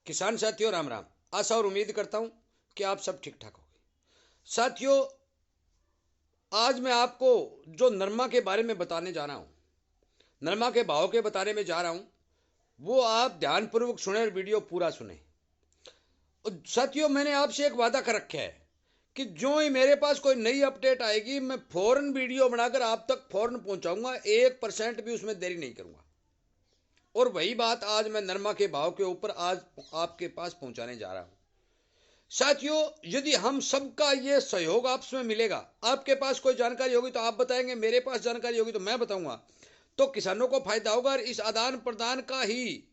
किसान साथियों राम राम। आशा और उम्मीद करता हूं कि आप सब ठीक ठाक होंगे। साथियों, आज मैं आपको जो नरमा के बारे में बताने जा रहा हूं, नरमा के भाव के बताने में जा रहा हूं, वो आप ध्यानपूर्वक सुने और वीडियो पूरा सुने। साथियों, मैंने आपसे एक वादा कर रखा है कि जो ही मेरे पास कोई नई अपडेट आएगी मैं फौरन वीडियो बनाकर आप तक फौरन पहुंचाऊंगा। 1% भी उसमें देरी नहीं करूंगा। और वही बात आज मैं नरमा के भाव के ऊपर आज आपके पास पहुंचाने जा रहा हूं। साथियों, यदि हम सबका ये सहयोग आपस में मिलेगा, आपके पास कोई जानकारी होगी तो आप बताएंगे, मेरे पास जानकारी होगी तो मैं बताऊंगा, तो किसानों को फायदा होगा। और इस आदान प्रदान का ही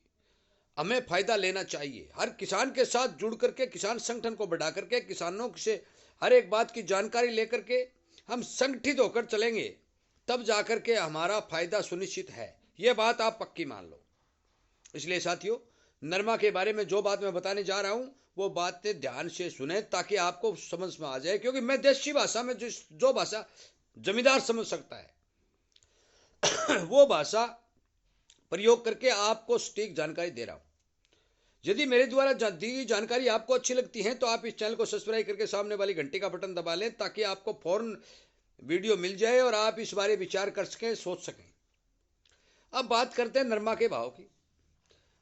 हमें फायदा लेना चाहिए। हर किसान के साथ जुड़ करके, किसान संगठन को बढ़ा करके, किसानों से हर एक बात की जानकारी लेकर के हम संगठित होकर चलेंगे, तब जाकर के हमारा फायदा सुनिश्चित है। ये बात आप पक्की मान लो। इसलिए साथियों, नरमा के बारे में जो बात मैं बताने जा रहा हूं, वो बातें ध्यान से सुने ताकि आपको समझ में आ जाए। क्योंकि मैं देशी भाषा में जो भाषा जमींदार समझ सकता है वो भाषा प्रयोग करके आपको सटीक जानकारी दे रहा हूं। यदि मेरे द्वारा दी गई जानकारी आपको अच्छी लगती है तो आप इस चैनल को सब्सक्राइब करके सामने वाली घंटी का बटन दबा लें, ताकि आपको फौरन वीडियो मिल जाए और आप इस बारे विचार कर सकें, सोच सकें। अब बात करते हैं नरमा के भाव की।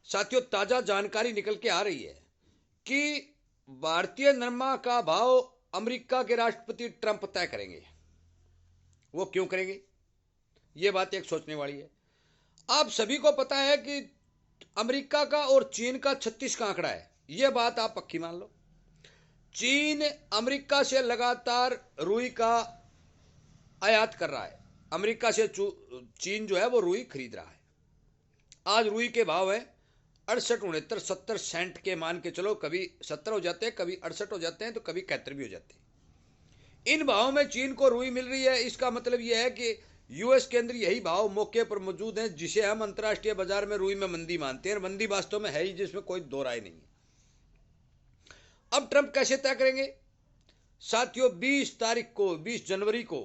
साथियों, ताजा जानकारी निकल के आ रही है कि भारतीय नरमा का भाव अमेरिका के राष्ट्रपति ट्रंप तय करेंगे। वो क्यों करेंगे, ये बात एक सोचने वाली है। आप सभी को पता है कि अमेरिका का और चीन का 36 का आंकड़ा है। यह बात आप पक्की मान लो। चीन अमेरिका से लगातार रुई का आयात कर रहा है। अमेरिका से चीन जो है वो रुई खरीद रहा है। आज रुई के भाव है 68, 69, 70 सेंट के, मान के चलो। कभी 70 हो जाते हैं, कभी 68 हो जाते हैं, तो कभी 71 भी हो जाते हैं। इन भावों में चीन को रुई मिल रही है। इसका मतलब यह है कि यूएस के अंदर यही भाव मौके पर मौजूद हैं, जिसे हम अंतर्राष्ट्रीय बाजार में रुई में मंदी मानते हैं। मंदी वास्तव में है ही, जिसमें कोई दो राय नहीं है। अब ट्रंप कैसे तय करेंगे साथियों? 20 जनवरी को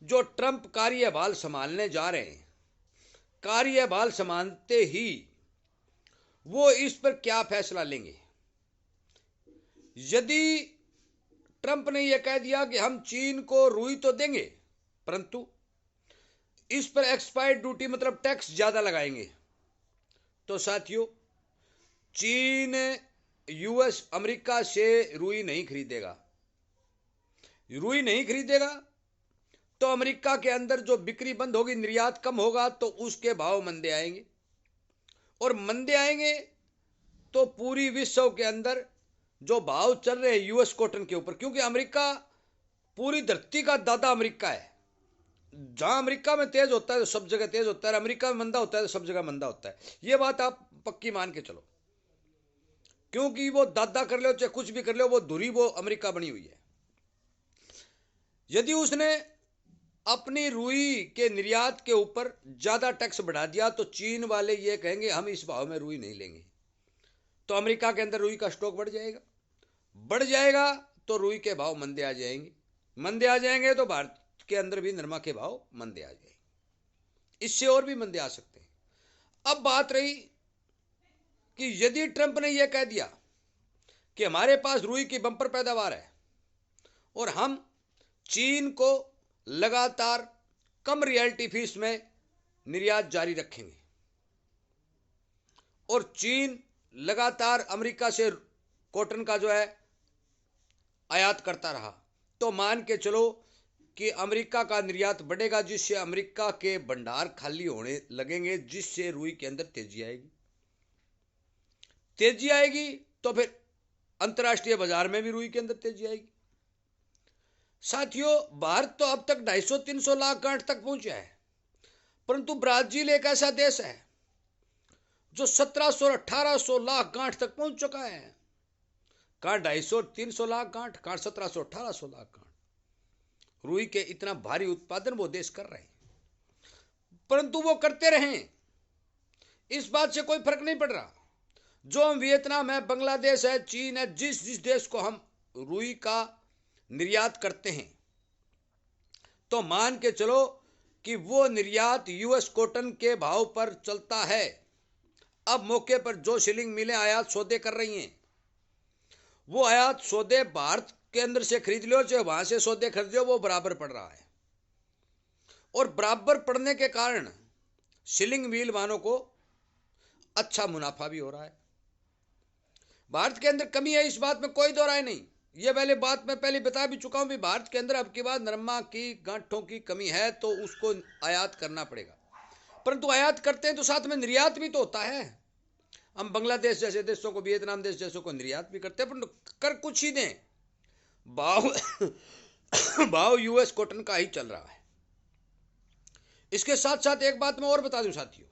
जो ट्रंप कार्यभार संभालने जा रहे हैं, कार्यभार संभालते ही वो इस पर क्या फैसला लेंगे। यदि ट्रंप ने यह कह दिया कि हम चीन को रुई तो देंगे, परंतु इस पर एक्सपायर्ड ड्यूटी मतलब टैक्स ज्यादा लगाएंगे, तो साथियों चीन यूएस अमेरिका से रुई नहीं खरीदेगा। रुई नहीं खरीदेगा तो अमेरिका के अंदर जो बिक्री बंद होगी, निर्यात कम होगा, तो उसके भाव मंदे आएंगे। और मंदे आएंगे तो पूरी विश्व के अंदर जो भाव चल रहे हैं यूएस कॉटन के ऊपर, क्योंकि अमेरिका पूरी धरती का दादा अमेरिका है। जहां अमेरिका में तेज होता है तो सब जगह तेज होता है, अमेरिका में मंदा होता है तो सब जगह मंदा होता है। यह बात आप पक्की मान के चलो। क्योंकि वो दादा कर लो चाहे कुछ भी कर लो, वो धुरी वो अमेरिका बनी हुई है। यदि उसने अपनी रुई के निर्यात के ऊपर ज्यादा टैक्स बढ़ा दिया तो चीन वाले ये कहेंगे हम इस भाव में रुई नहीं लेंगे, तो अमेरिका के अंदर रुई का स्टॉक बढ़ जाएगा। बढ़ जाएगा तो रुई के भाव मंदे आ जाएंगे। मंदे आ जाएंगे तो भारत के अंदर भी नरमा के भाव मंदे आ जाएंगे। इससे और भी मंदे आ सकते हैं। अब बात रही कि यदि ट्रंप ने यह कह दिया कि हमारे पास रुई की बंपर पैदावार है और हम चीन को लगातार कम रियल्टी फीस में निर्यात जारी रखेंगे, और चीन लगातार अमेरिका से कॉटन का जो है आयात करता रहा, तो मान के चलो कि अमेरिका का निर्यात बढ़ेगा, जिससे अमेरिका के भंडार खाली होने लगेंगे, जिससे रुई के अंदर तेजी आएगी। तेजी आएगी तो फिर अंतर्राष्ट्रीय बाजार में भी रुई के अंदर तेजी आएगी। साथियों, भारत तो अब तक 250-300 लाख गांठ तक पहुंचा है, परंतु ब्राजील एक ऐसा देश है जो 1700 और 1800 लाख गांठ तक पहुंच चुका है। कहां 250-300 लाख गांठ, कहां 1700 1800 लाख गांठ। रुई के इतना भारी उत्पादन वो देश कर रहे हैं, परंतु वो करते रहे, इस बात से कोई फर्क नहीं पड़ रहा। जो हम वियतनाम है, बांग्लादेश है, चीन है, जिस जिस देश को हम रुई का निर्यात करते हैं, तो मान के चलो कि वो निर्यात यूएस कॉटन के भाव पर चलता है। अब मौके पर जो शिलिंग मिलें आयात सौदे कर रही हैं, वो आयात सौदे भारत के अंदर से खरीद लो चाहे वहां से सौदे खरीदो, वो बराबर पड़ रहा है। और बराबर पड़ने के कारण शिलिंग मिल वालों को अच्छा मुनाफा भी हो रहा है। भारत के अंदर कमी है, इस बात में कोई दो राय नहीं। ये पहले बात मैं पहले बता भी चुका हूं भी भारत के अंदर अब की बात नरमा की गांठों की कमी है तो उसको आयात करना पड़ेगा। परंतु आयात करते हैं तो साथ में निर्यात भी तो होता है। हम बांग्लादेश जैसे देशों को, वियतनाम देश जैसों को निर्यात भी करते हैं, परंतु कर कुछ ही दें। भाव भाव यूएस कॉटन का ही चल रहा है। इसके साथ साथ एक बात मैं और बता दूं साथियों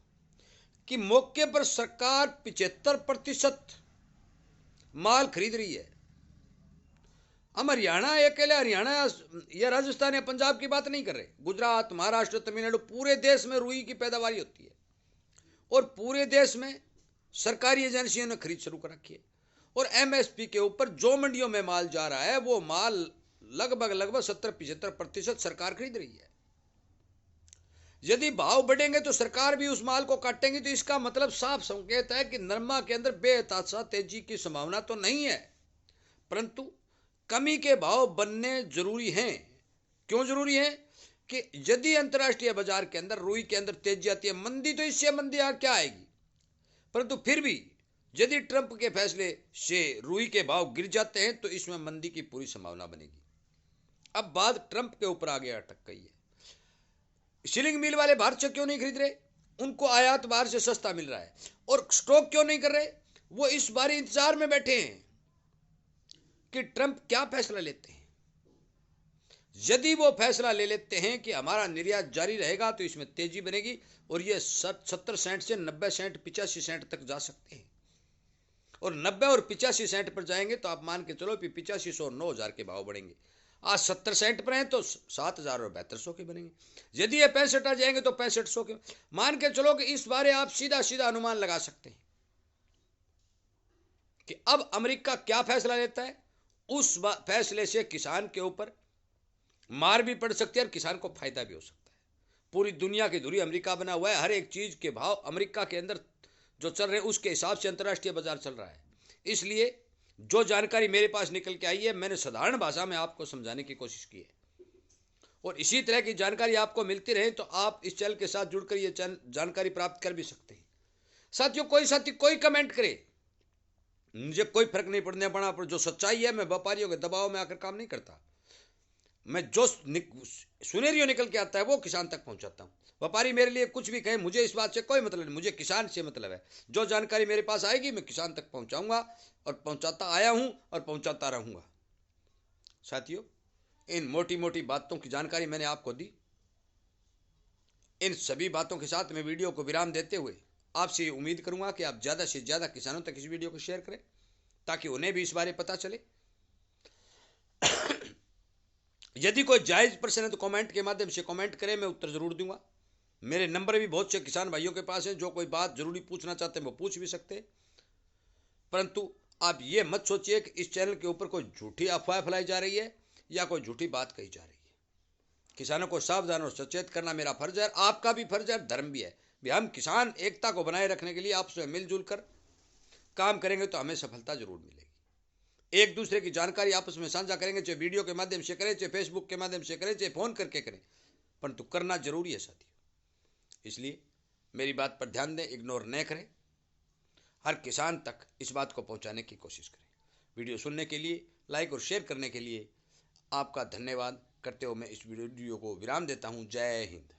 कि मौके पर सरकार 75% माल खरीद रही है। हम हरियाणा अकेले हरियाणा या राजस्थान या पंजाब की बात नहीं कर रहे, गुजरात, महाराष्ट्र, तमिलनाडु, पूरे देश में रुई की पैदावारी होती है और पूरे देश में सरकारी एजेंसियों ने खरीद शुरू कर रखी है। और एमएसपी के ऊपर जो मंडियों में माल जा रहा है वो माल लगभग 70-75% सरकार खरीद रही है। यदि भाव बढ़ेंगे तो सरकार भी उस माल को काटेंगी, तो इसका मतलब साफ संकेत है कि नरमा के अंदर बेहताशा तेजी की संभावना तो नहीं है, परंतु कमी के भाव बनने जरूरी हैं। क्यों जरूरी है कि यदि अंतर्राष्ट्रीय बाजार के अंदर रुई के अंदर तेजी आती है, मंदी तो इससे मंदी क्या आएगी, परंतु फिर भी यदि ट्रंप के फैसले से रुई के भाव गिर जाते हैं तो इसमें मंदी की पूरी संभावना बनेगी। अब बात ट्रंप के ऊपर आगे अटक गई है। शिलिंग मिल वाले भारत से क्यों नहीं खरीद रहे? उनको आयात बाहर से सस्ता मिल रहा है। और स्टॉक क्यों नहीं कर रहे? वो इस बार इंतजार में बैठे हैं कि ट्रंप क्या फैसला लेते हैं। यदि वो फैसला ले लेते हैं कि हमारा निर्यात जारी रहेगा तो इसमें तेजी बनेगी और ये 70 सेंट से 90 सेंट 85 सेंट तक जा सकते हैं। और 90 और 85 सेंट पर जाएंगे तो आप मान के चलो कि 8500 और 9000 के भाव बढ़ेंगे। आज 70 सेंट पर हैं तो 7000 और 7200 के बनेंगे। यदि ये 65 आ जाएंगे तो 6500 के। मान के चलो कि इस बारे आप सीधा सीधा अनुमान लगा सकते हैं कि अब अमेरिका क्या फैसला लेता है। उस फैसले से किसान के ऊपर मार भी पड़ सकती है और किसान को फायदा भी हो सकता है। पूरी दुनिया की धुरी अमेरिका बना हुआ है, हर एक चीज के भाव अमेरिका के अंदर जो चल रहे हैं उसके हिसाब से अंतर्राष्ट्रीय बाजार चल रहा है। इसलिए जो जानकारी मेरे पास निकल के आई है मैंने साधारण भाषा में आपको समझाने की कोशिश की है। और इसी तरह की जानकारी आपको मिलती रहे तो आप इस चैनल के साथ जुड़कर ये जानकारी प्राप्त कर भी सकते हैं। साथियों, कोई साथी कोई कमेंट करे, मुझे कोई फर्क नहीं पड़ने पड़ा, पर जो सच्चाई है मैं व्यापारियों के दबाव में आकर काम नहीं करता। मैं जो सुनेरियो निकल के आता है वो किसान तक पहुंचाता हूं। व्यापारी मेरे लिए कुछ भी कहे, मुझे इस बात से कोई मतलब नहीं, मुझे किसान से मतलब है। जो जानकारी मेरे पास आएगी मैं किसान तक पहुंचाऊंगा और पहुंचाता आया हूं और पहुंचाता रहूंगा। साथियों, इन मोटी मोटी बातों की जानकारी मैंने आपको दी। इन सभी बातों के साथ मैं वीडियो को विराम देते हुए आपसे उम्मीद करूंगा कि आप ज़्यादा से ज़्यादा किसानों तक इस वीडियो को शेयर करें ताकि उन्हें भी इस बारे पता चले। यदि कोई जायज़ प्रश्न है तो कमेंट के माध्यम से कमेंट करें, मैं उत्तर जरूर दूंगा। मेरे नंबर भी बहुत से किसान भाइयों के पास हैं, जो कोई बात जरूरी पूछना चाहते हैं वो पूछ भी सकते हैं। परंतु आप ये मत सोचिए कि इस चैनल के ऊपर कोई झूठी अफवाह फैलाई जा रही है या कोई झूठी बात कही जा रही है। किसानों को सावधान और सचेत करना मेरा फर्ज है, आपका भी फर्ज है, धर्म भी है। हम किसान एकता को बनाए रखने के लिए आपस में मिलजुल कर काम करेंगे तो हमें सफलता जरूर मिलेगी। एक दूसरे की जानकारी आपस में साझा करेंगे, चाहे वीडियो के माध्यम से करें, चाहे फेसबुक के माध्यम से करें, चाहे फोन करके करें, परंतु करना जरूरी है साथियों। इसलिए मेरी बात पर ध्यान दें, इग्नोर न करें, हर किसान तक इस बात को पहुंचाने की कोशिश करें। वीडियो सुनने के लिए, लाइक और शेयर करने के लिए आपका धन्यवाद करते हुए मैं इस वीडियो को विराम देता हूं। जय हिंद।